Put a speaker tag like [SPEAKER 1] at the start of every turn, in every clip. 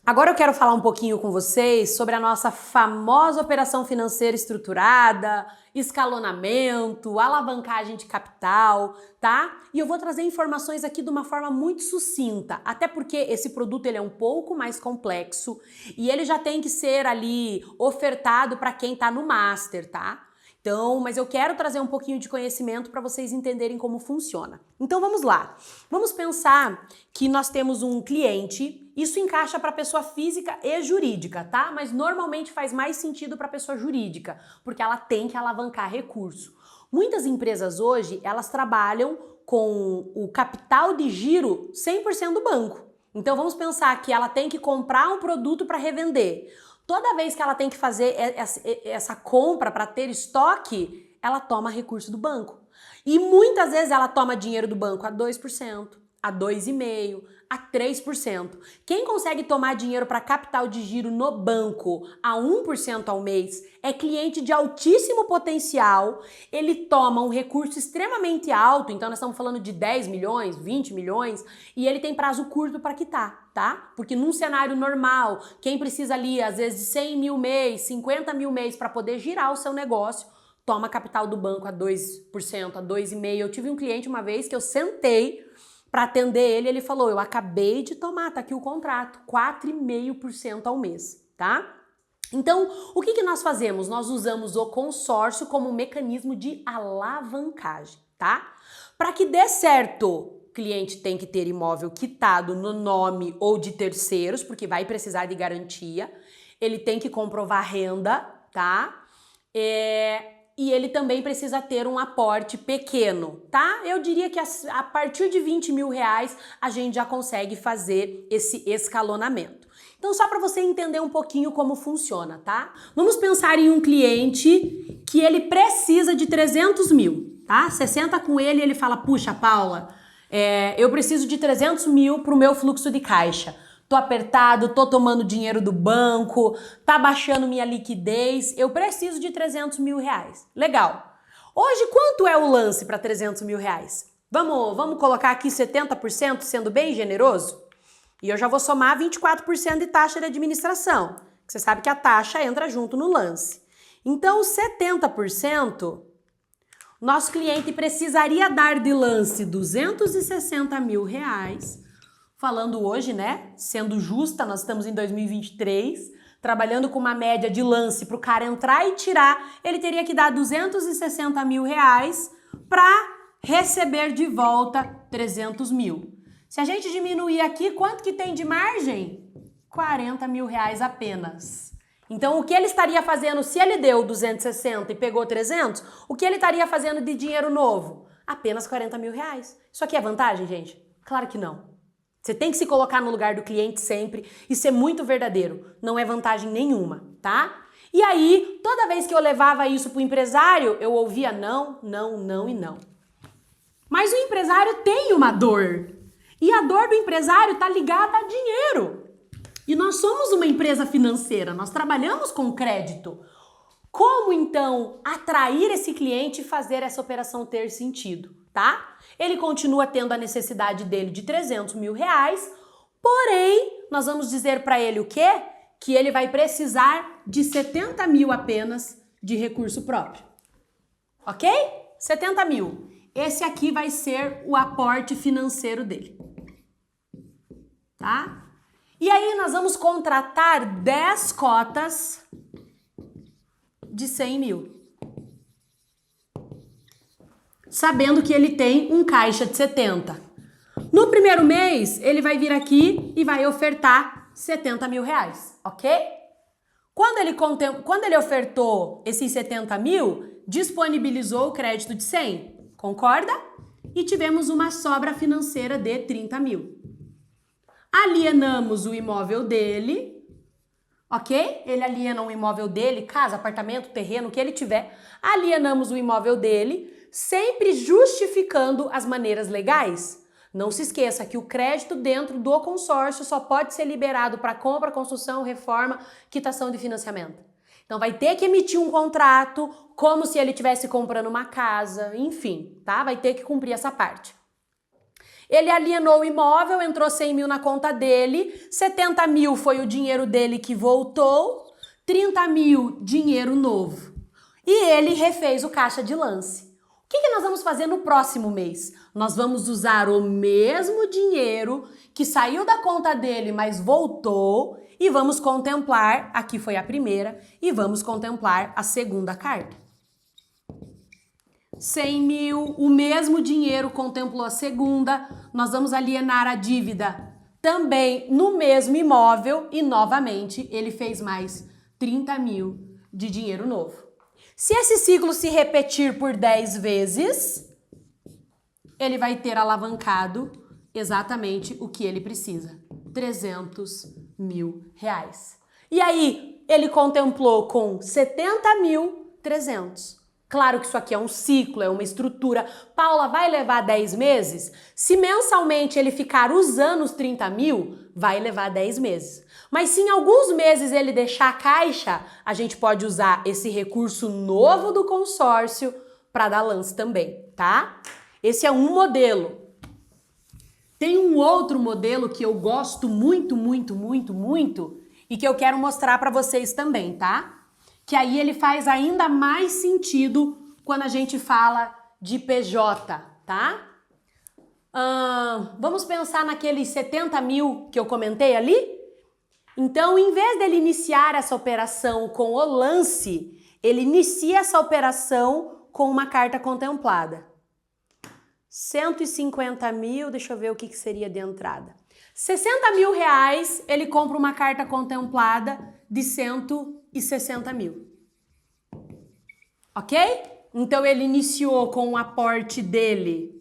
[SPEAKER 1] Agora eu quero falar um pouquinho com vocês sobre a nossa famosa operação financeira estruturada, escalonamento, alavancagem de capital, tá? E eu vou trazer informações aqui de uma forma muito sucinta, até porque esse produto ele é um pouco mais complexo e ele já tem que ser ali ofertado para quem tá no master, tá? Então, mas eu quero trazer um pouquinho de conhecimento para vocês entenderem como funciona. Então vamos lá. Vamos pensar que nós temos um cliente, isso encaixa para pessoa física e jurídica, tá? Mas normalmente faz mais sentido para pessoa jurídica, porque ela tem que alavancar recurso. Muitas empresas hoje, elas trabalham com o capital de giro 100% do banco. Então vamos pensar que ela tem que comprar um produto para revender. Toda vez que ela tem que fazer essa compra para ter estoque, ela toma recurso do banco. E muitas vezes ela toma dinheiro do banco a 2%, a 2,5%, a 3%. Quem consegue tomar dinheiro para capital de giro no banco a 1% ao mês é cliente de altíssimo potencial, ele toma um recurso extremamente alto, então nós estamos falando de 10 milhões, 20 milhões, e ele tem prazo curto para quitar, tá? Porque num cenário normal, quem precisa ali às vezes de 100 mil mês, 50 mil mês para poder girar o seu negócio, toma capital do banco a 2%, a 2,5%. Eu tive um cliente uma vez que eu sentei para atender ele falou, eu acabei de tomar, tá aqui o contrato, 4,5% ao mês, tá? Então, o que nós fazemos? Nós usamos o consórcio como mecanismo de alavancagem, tá? Para que dê certo, o cliente tem que ter imóvel quitado no nome ou de terceiros, porque vai precisar de garantia, ele tem que comprovar renda, tá? E ele também precisa ter um aporte pequeno, tá? Eu diria que a partir de 20 mil reais a gente já consegue fazer esse escalonamento. Então, só para você entender um pouquinho como funciona, tá? Vamos pensar em um cliente que ele precisa de 300 mil, tá? Você senta com ele e ele fala, puxa, Paula, eu preciso de 300 mil para o meu fluxo de caixa. Tô apertado, tô tomando dinheiro do banco, tá baixando minha liquidez, eu preciso de 300 mil reais. Legal. Hoje, quanto é o lance para 300 mil reais? Vamos colocar aqui 70%, sendo bem generoso? E eu já vou somar 24% de taxa de administração. Você sabe que a taxa entra junto no lance. Então, 70%, nosso cliente precisaria dar de lance 260 mil reais. Falando hoje, né? Sendo justa, nós estamos em 2023, trabalhando com uma média de lance para o cara entrar e tirar, ele teria que dar 260 mil reais para receber de volta 300 mil. Se a gente diminuir aqui, quanto que tem de margem? 40 mil reais apenas. Então, o que ele estaria fazendo, se ele deu 260 e pegou 300, o que ele estaria fazendo de dinheiro novo? Apenas 40 mil reais. Isso aqui é vantagem, gente? Claro que não. Você tem que se colocar no lugar do cliente sempre e ser muito verdadeiro. Não é vantagem nenhuma, tá? E aí, toda vez que eu levava isso pro empresário, eu ouvia não, não, não e não. Mas o empresário tem uma dor. E a dor do empresário tá ligada a dinheiro. E nós somos uma empresa financeira, nós trabalhamos com crédito. Como então atrair esse cliente e fazer essa operação ter sentido, tá? Ele continua tendo a necessidade dele de 300 mil reais, porém, nós vamos dizer para ele o quê? Que ele vai precisar de 70 mil apenas de recurso próprio. Ok? 70 mil. Esse aqui vai ser o aporte financeiro dele. Tá? E aí nós vamos contratar 10 cotas de 100 mil. Sabendo que ele tem um caixa de 70. No primeiro mês, ele vai vir aqui e vai ofertar 70 mil reais, ok? Quando ele ofertou esses 70 mil, disponibilizou o crédito de 100, concorda? E tivemos uma sobra financeira de 30 mil. Alienamos o imóvel dele, ok? Ele aliena um imóvel dele, casa, apartamento, terreno, o que ele tiver. Alienamos o imóvel dele, sempre justificando as maneiras legais. Não se esqueça que o crédito dentro do consórcio só pode ser liberado para compra, construção, reforma, quitação de financiamento. Então vai ter que emitir um contrato como se ele estivesse comprando uma casa, enfim, tá? Vai ter que cumprir essa parte. Ele alienou o imóvel, entrou 100 mil na conta dele, 70 mil foi o dinheiro dele que voltou, 30 mil dinheiro novo. E ele refez o caixa de lance. O que nós vamos fazer no próximo mês? Nós vamos usar o mesmo dinheiro que saiu da conta dele, mas voltou, e vamos contemplar, aqui foi a primeira, e vamos contemplar a segunda carta. 100 mil, o mesmo dinheiro contemplou a segunda, nós vamos alienar a dívida também no mesmo imóvel e novamente ele fez mais 30 mil de dinheiro novo. Se esse ciclo se repetir por 10 vezes, ele vai ter alavancado exatamente o que ele precisa, 300 mil reais. E aí, ele contemplou com 70.300. Claro que isso aqui é um ciclo, é uma estrutura. Paula, vai levar 10 meses? Se mensalmente ele ficar usando os 30 mil, vai levar 10 meses. Mas se em alguns meses ele deixar a caixa, a gente pode usar esse recurso novo do consórcio para dar lance também, tá? Esse é um modelo. Tem um outro modelo que eu gosto muito e que eu quero mostrar para vocês também, tá? Que aí ele faz ainda mais sentido quando a gente fala de PJ, tá? Vamos pensar naqueles 70 mil que eu comentei ali? Então, em vez dele iniciar essa operação com o lance, ele inicia essa operação com uma carta contemplada. 150 mil, deixa eu ver o que seria de entrada. 60 mil reais, ele compra uma carta contemplada de 160 mil. Ok? Então ele iniciou com o aporte dele.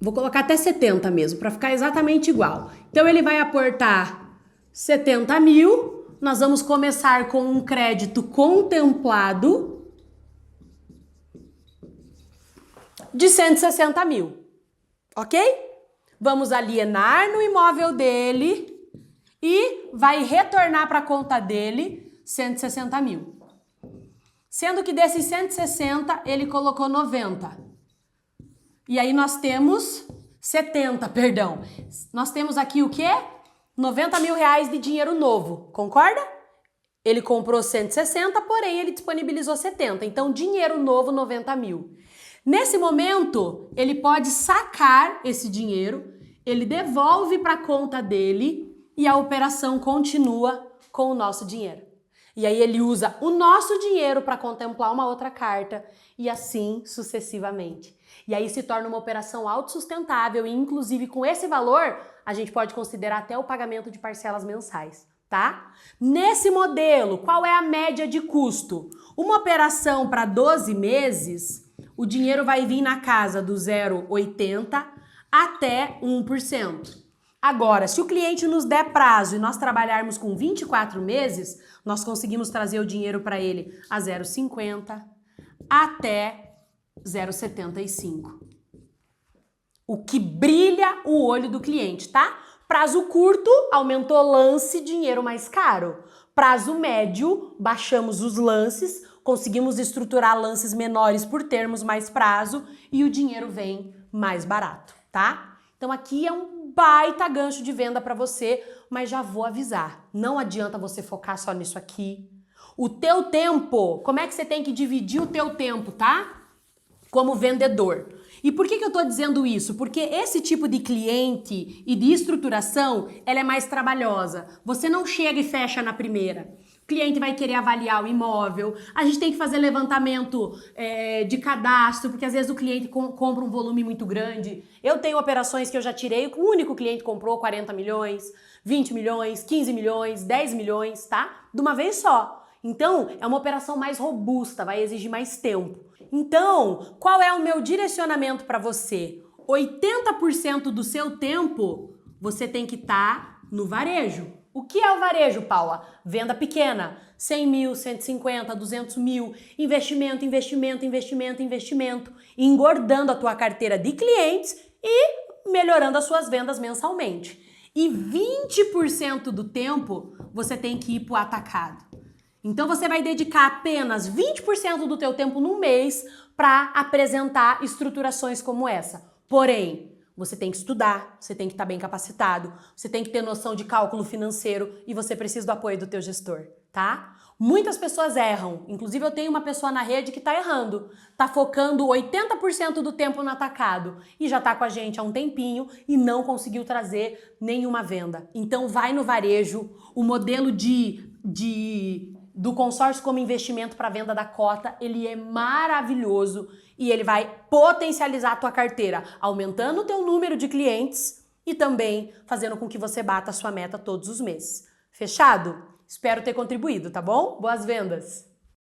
[SPEAKER 1] Vou colocar até 70 mesmo, para ficar exatamente igual. Então ele vai aportar 70 mil. Nós vamos começar com um crédito contemplado de 160 mil. Ok? Vamos alienar no imóvel dele e vai retornar para a conta dele 160 mil. Sendo que desses 160, ele colocou 90. E aí nós temos 70, perdão. Nós temos aqui o quê? 90 mil reais de dinheiro novo, concorda? Ele comprou 160, porém ele disponibilizou 70. Então, dinheiro novo, 90 mil. Nesse momento, ele pode sacar esse dinheiro, ele devolve para a conta dele e a operação continua com o nosso dinheiro. E aí ele usa o nosso dinheiro para contemplar uma outra carta e assim sucessivamente. E aí se torna uma operação autossustentável e inclusive com esse valor a gente pode considerar até o pagamento de parcelas mensais, tá? Nesse modelo, qual é a média de custo? Uma operação para 12 meses, o dinheiro vai vir na casa do 0,80 até 1%. Agora, se o cliente nos der prazo e nós trabalharmos com 24 meses, nós conseguimos trazer o dinheiro para ele a 0,50 até 0,75. O que brilha o olho do cliente, tá? Prazo curto, aumentou lance, dinheiro mais caro. Prazo médio, baixamos os lances, conseguimos estruturar lances menores por termos mais prazo e o dinheiro vem mais barato, tá? Então aqui é um baita gancho de venda para você, mas já vou avisar, não adianta você focar só nisso aqui. O teu tempo, como é que você tem que dividir o teu tempo, tá? Como vendedor. E por que eu tô dizendo isso? Porque esse tipo de cliente e de estruturação, ela é mais trabalhosa. Você não chega e fecha na primeira. O cliente vai querer avaliar o imóvel, a gente tem que fazer levantamento de cadastro, porque às vezes o cliente compra um volume muito grande. Eu tenho operações que eu já tirei, o único cliente comprou 40 milhões, 20 milhões, 15 milhões, 10 milhões, tá? De uma vez só. Então, é uma operação mais robusta, vai exigir mais tempo. Então, qual é o meu direcionamento para você? 80% do seu tempo você tem que estar no varejo. O que é o varejo, Paula? Venda pequena, 100 mil, 150, 200 mil, investimento, engordando a tua carteira de clientes e melhorando as suas vendas mensalmente. E 20% do tempo você tem que ir para o atacado. Então você vai dedicar apenas 20% do teu tempo no mês para apresentar estruturações como essa. Porém, você tem que estudar, você tem que estar bem capacitado, você tem que ter noção de cálculo financeiro e você precisa do apoio do teu gestor, tá? Muitas pessoas erram, inclusive eu tenho uma pessoa na rede que tá errando, tá focando 80% do tempo no atacado e já tá com a gente há um tempinho e não conseguiu trazer nenhuma venda. Então vai no varejo, o modelo do consórcio como investimento para venda da cota, ele é maravilhoso e ele vai potencializar a tua carteira, aumentando o teu número de clientes e também fazendo com que você bata a sua meta todos os meses. Fechado? Espero ter contribuído, tá bom? Boas vendas!